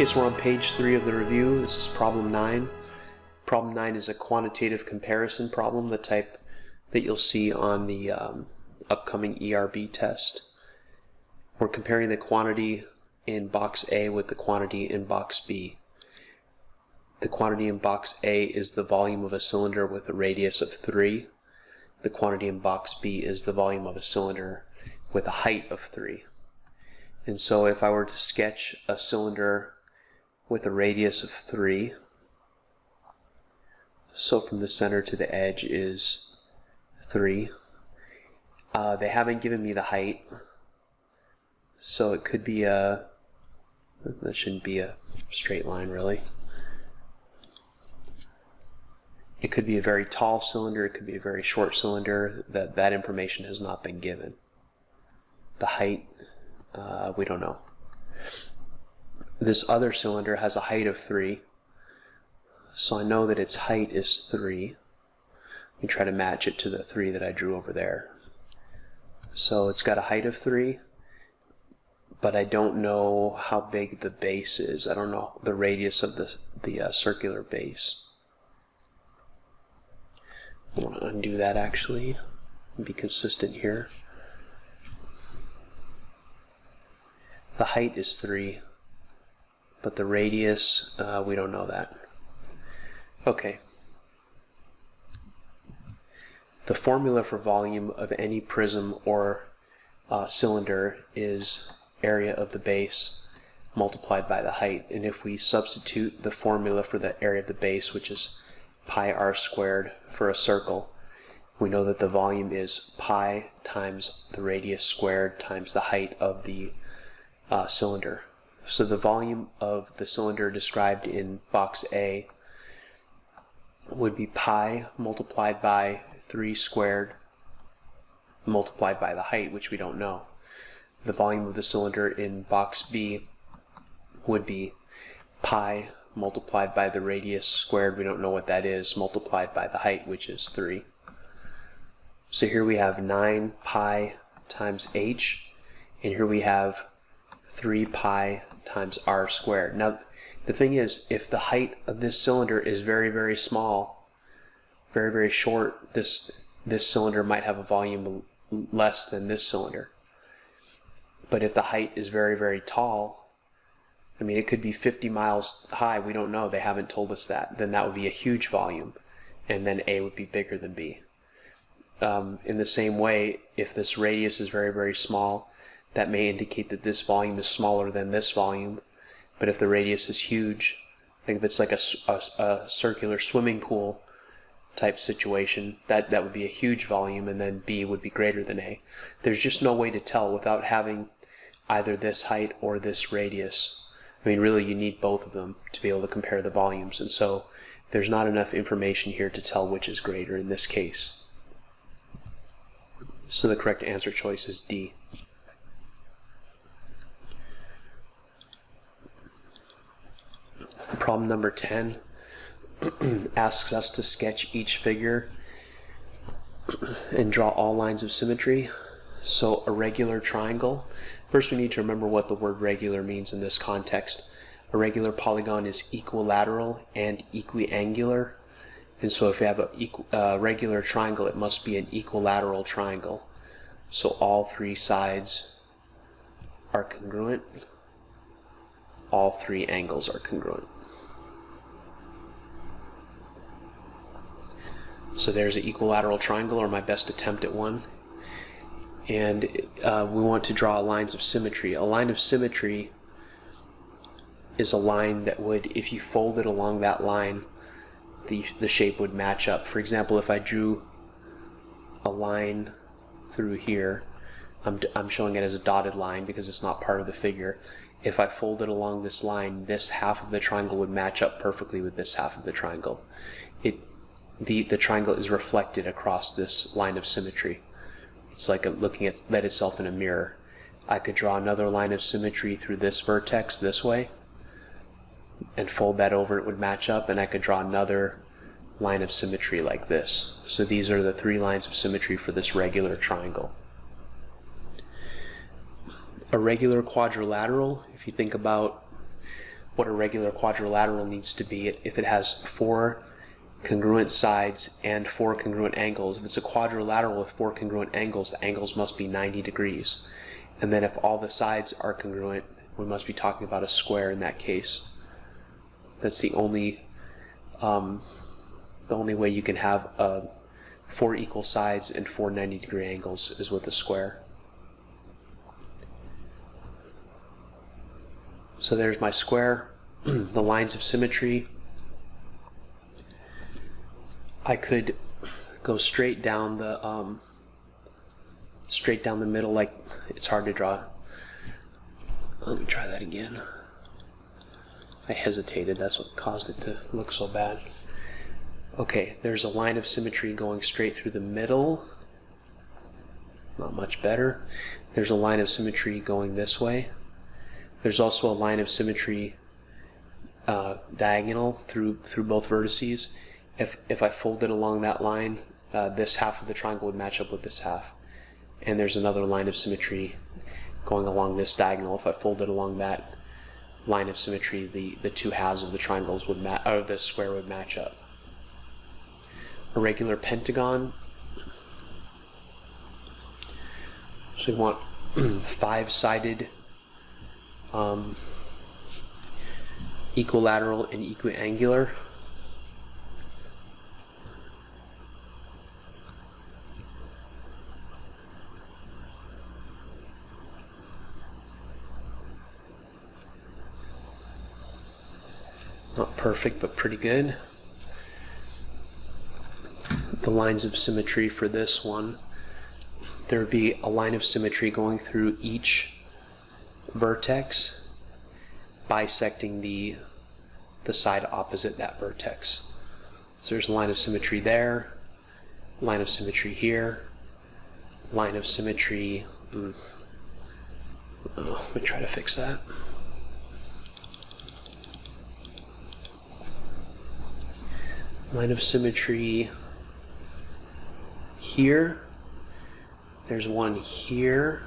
Okay, so we're on page 3 of the review. This is problem 9. Problem 9 is a quantitative comparison problem, the type that you'll see on the upcoming ERB test. We're comparing the quantity in box A with the quantity in box B. The quantity in box A is the volume of a cylinder with a radius of 3. The quantity in box B is the volume of a cylinder with a height of 3. And so if I were to sketch a cylinder with a radius of 3, so from the center to the edge is 3. They haven't given me the height, so it could be that shouldn't be a straight line really. It could be a very tall cylinder, it could be a very short cylinder. That information has not been given. The height, we don't know. This other cylinder has a height of 3, so I know that its height is 3. Let me try to match it to the 3 that I drew over there. So it's got a height of 3, but I don't know how big the base is. I don't know the radius of the circular base. I want to undo that actually and be consistent here. The height is 3, but the radius, we don't know that. Okay. The formula for volume of any prism or cylinder is area of the base multiplied by the height. And if we substitute the formula for the area of the base, which is pi r squared for a circle, we know that the volume is pi times the radius squared times the height of the cylinder. So the volume of the cylinder described in box A would be pi multiplied by 3 squared multiplied by the height, which we don't know. The volume of the cylinder in box B would be pi multiplied by the radius squared, we don't know what that is, multiplied by the height, which is 3. So here we have 9 pi times h, and here we have 3 pi times r squared. Now the thing is, if the height of this cylinder is very, very small, very, very short, this cylinder might have a volume less than this cylinder. But if the height is very, very tall, I mean, it could be 50 miles high, we don't know, they haven't told us that, then that would be a huge volume, and then A would be bigger than B. In the same way, if this radius is very, very small, that may indicate that this volume is smaller than this volume. But if the radius is huge, like if it's like a circular swimming pool type situation, that would be a huge volume, and then B would be greater than A. There's just no way to tell without having either this height or this radius. I mean, really you need both of them to be able to compare the volumes, and so there's not enough information here to tell which is greater in this case. So the correct answer choice is D. Problem number 10 asks us to sketch each figure and draw all lines of symmetry. So a regular triangle. First we need to remember what the word regular means in this context. A regular polygon is equilateral and equiangular. And so if you have a regular triangle, it must be an equilateral triangle. So all 3 sides are congruent. All 3 angles are congruent. So there's an equilateral triangle, or my best attempt at one. And we want to draw lines of symmetry. A line of symmetry is a line that would, if you fold it along that line, the shape would match up. For example, if I drew a line through here, I'm showing it as a dotted line because it's not part of the figure. If I fold it along this line, this half of the triangle would match up perfectly with this half of the triangle. The triangle is reflected across this line of symmetry. It's like looking at itself in a mirror. I could draw another line of symmetry through this vertex this way and fold that over, it would match up, and I could draw another line of symmetry like this. So these are the 3 lines of symmetry for this regular triangle. A regular quadrilateral, if you think about what a regular quadrilateral needs to be. If it has 4 congruent sides and 4 congruent angles, if it's a quadrilateral with 4 congruent angles, the angles must be 90 degrees. And then if all the sides are congruent, we must be talking about a square in that case. That's the only way you can have 4 equal sides and 4 90-degree angles is with a square. So there's my square. The lines of symmetry. I could go straight down the middle, like it's hard to draw. Let me try that again. I hesitated, that's what caused it to look so bad. Okay, there's a line of symmetry going straight through the middle. Not much better. There's a line of symmetry going this way. There's also a line of symmetry diagonal through both vertices. If I folded along that line, this half of the triangle would match up with this half. And there's another line of symmetry going along this diagonal. If I folded along that line of symmetry, the 2 halves of the triangles would or the square would match up. A regular pentagon. So we want 5-sided equilateral and equiangular. Not perfect, but pretty good. The lines of symmetry for this one, there would be a line of symmetry going through each vertex, bisecting the side opposite that vertex. So there's a line of symmetry there, line of symmetry here, line of symmetry. Let me try to fix that. Line of symmetry here, there's one here,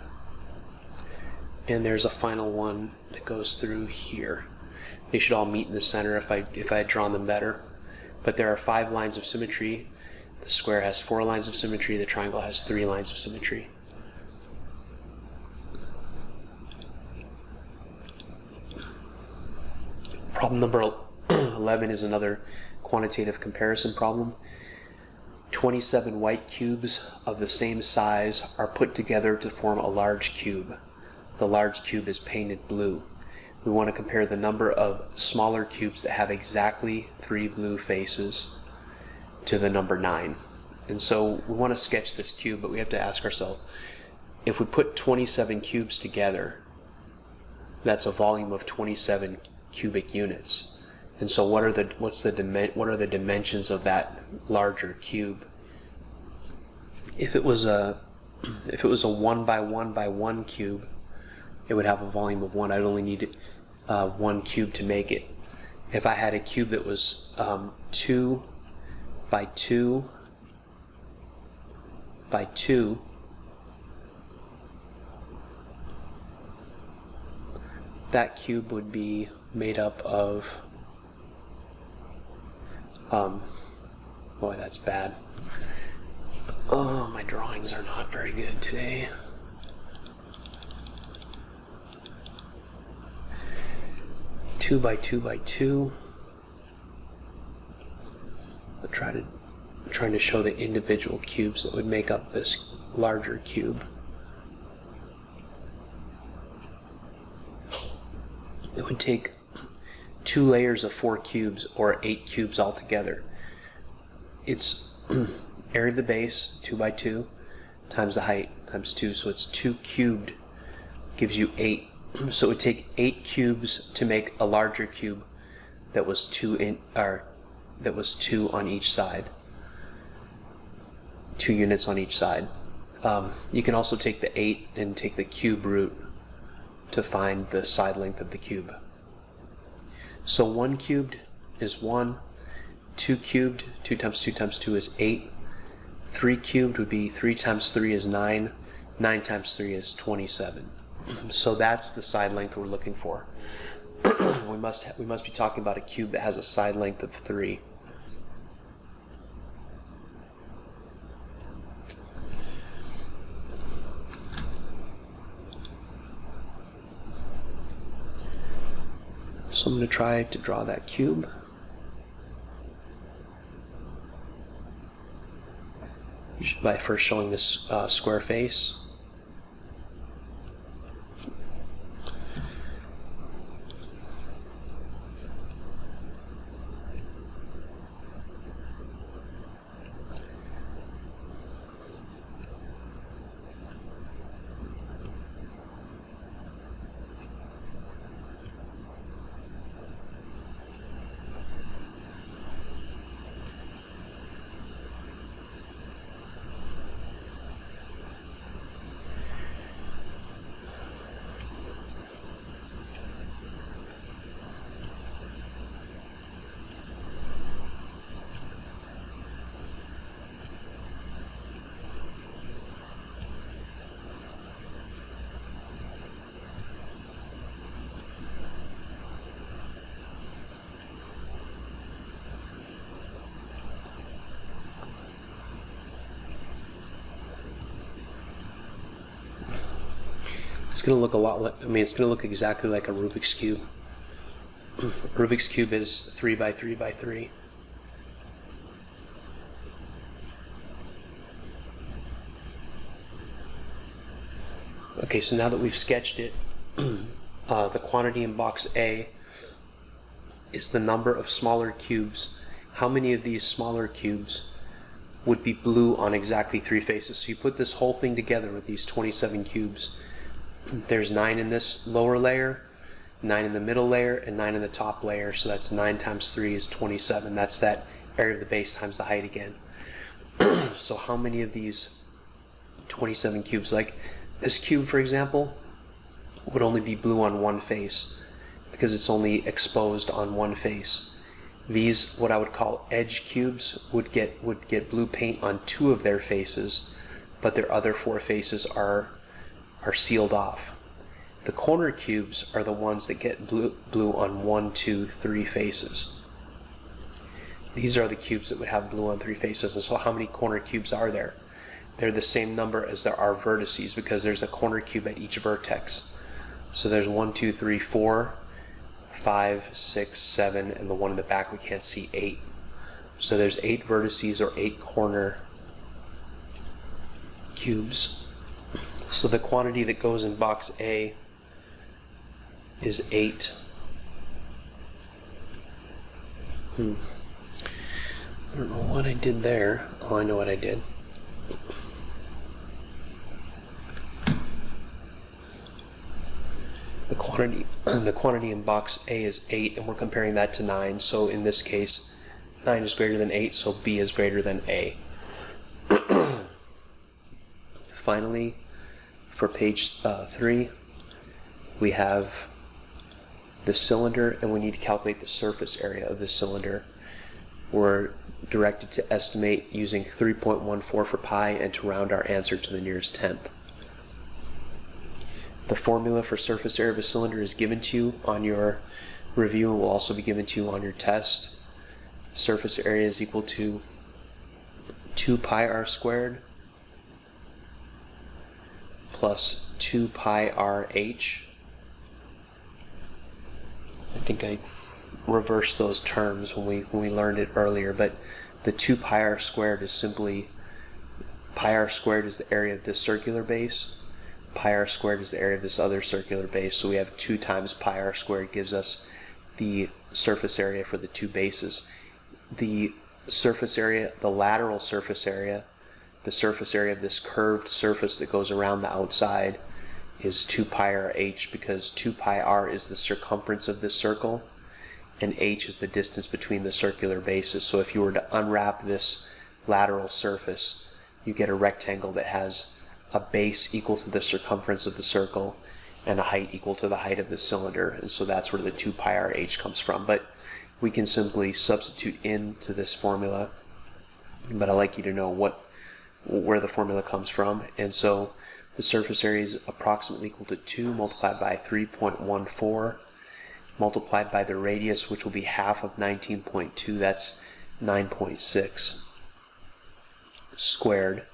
and there's a final one that goes through here. They should all meet in the center if I had drawn them better. But there are 5 lines of symmetry. The square has 4 lines of symmetry. The triangle has 3 lines of symmetry. Problem number 11 is another quantitative comparison problem. 27 white cubes of the same size are put together to form a large cube. The large cube is painted blue. We want to compare the number of smaller cubes that have exactly 3 blue faces to the number 9. And so we want to sketch this cube, but we have to ask ourselves, if we put 27 cubes together, that's a volume of 27 cubic units. And so what are the dimensions of that larger cube? If it was a 1 by 1 by 1 cube, it would have a volume of 1. I'd only need 1 cube to make it. If I had a cube that was 2 by 2 by 2, that cube would be made up of boy, that's bad. Oh, my drawings are not very good today. Two by 2 by 2. I'm trying to show the individual cubes that would make up this larger cube. It would take 2 layers of 4 cubes, or 8 cubes altogether. It's area of the base, 2 by 2, times the height, times 2, so it's 2 cubed gives you 8. So it would take 8 cubes to make a larger cube that was 2 on each side. 2 units on each side. You can also take the 8 and take the cube root to find the side length of the cube. So 1 cubed is 1, 2 cubed, 2 times 2 times 2 is 8, 3 cubed would be 3 times 3 is 9, 9 times 3 is 27. So that's the side length we're looking for. we must be talking about a cube that has a side length of 3. So I'm going to try to draw that cube. By first showing this square face. It's going to look a lot like, it's going to look exactly like a Rubik's Cube. Rubik's Cube is 3 by 3 by 3. Okay, so now that we've sketched it, the quantity in box A is the number of smaller cubes. How many of these smaller cubes would be blue on exactly 3 faces? So you put this whole thing together with these 27 cubes. There's 9 in this lower layer, 9 in the middle layer, and 9 in the top layer. So that's 9 times 3 is 27. That's that area of the base times the height again. So how many of these 27 cubes, like this cube for example, would only be blue on one face because it's only exposed on one face. These, what I would call edge cubes, would get blue paint on 2 of their faces, but their other 4 faces are sealed off. The corner cubes are the ones that get blue on 1, 2, 3 faces. These are the cubes that would have blue on 3 faces. And so how many corner cubes are there? They're the same number as there are vertices because there's a corner cube at each vertex. So there's 1, 2, 3, 4, 5, 6, 7, and the one in the back we can't see, 8. So there's 8 vertices or 8 corner cubes. So the quantity that goes in box A is 8. I don't know what I did there. Oh, I know what I did. The quantity in box A is 8, and we're comparing that to 9. So in this case, 9 is greater than 8, so B is greater than A. Finally, for page 3, we have the cylinder, and we need to calculate the surface area of the cylinder. We're directed to estimate using 3.14 for pi and to round our answer to the nearest tenth. The formula for surface area of a cylinder is given to you on your review and will also be given to you on your test. Surface area is equal to 2 pi r squared plus 2 pi r h. I think I reversed those terms when we learned it earlier, but the 2 pi r squared is simply, pi r squared is the area of this circular base, pi r squared is the area of this other circular base, so we have 2 times pi r squared gives us the surface area for the 2 bases. The surface area, the lateral surface area, the surface area of this curved surface that goes around the outside is 2 pi r h, because 2 pi r is the circumference of this circle and h is the distance between the circular bases. So if you were to unwrap this lateral surface, you get a rectangle that has a base equal to the circumference of the circle and a height equal to the height of the cylinder, and so that's where the 2 pi r h comes from. But we can simply substitute into this formula, but I'd like you to know where the formula comes from. And so the surface area is approximately equal to 2 multiplied by 3.14 multiplied by the radius, which will be half of 19.2, that's 9.6 squared,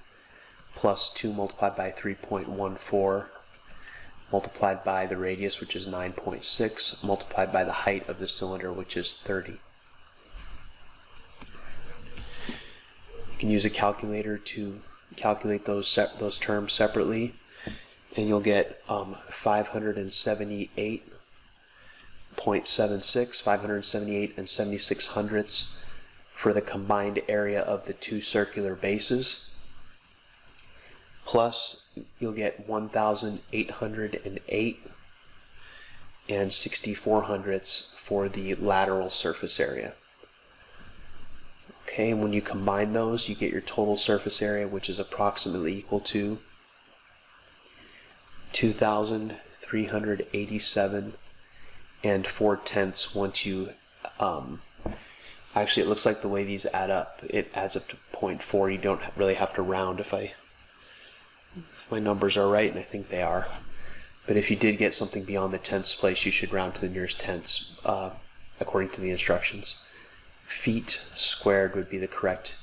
plus 2 multiplied by 3.14 multiplied by the radius, which is 9.6, multiplied by the height of the cylinder, which is 30. You can use a calculator to calculate those terms separately, and you'll get 578.76, 578 and 76 hundredths for the combined area of the two circular bases. Plus, you'll get 1,808 and 64 hundredths for the lateral surface area. Okay, and when you combine those, you get your total surface area, which is approximately equal to 2,387 and 4/10 once you, actually it looks like the way these add up, it adds up to 0.4. You don't really have to round if my numbers are right, and I think they are. But if you did get something beyond the tenths place, you should round to the nearest tenths according to the instructions. Feet squared would be the correct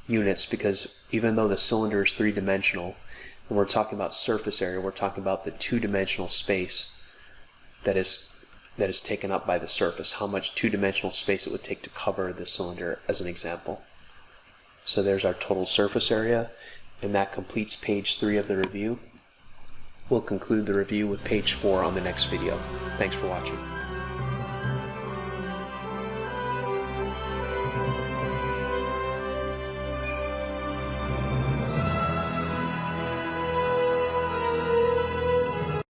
units, because even though the cylinder is three-dimensional, when we're talking about surface area, we're talking about the two-dimensional space that is taken up by the surface, how much two-dimensional space it would take to cover the cylinder, as an example. So there's our total surface area, and that completes page 3 of the review. We'll conclude the review with page 4 on the next video. Thanks for watching.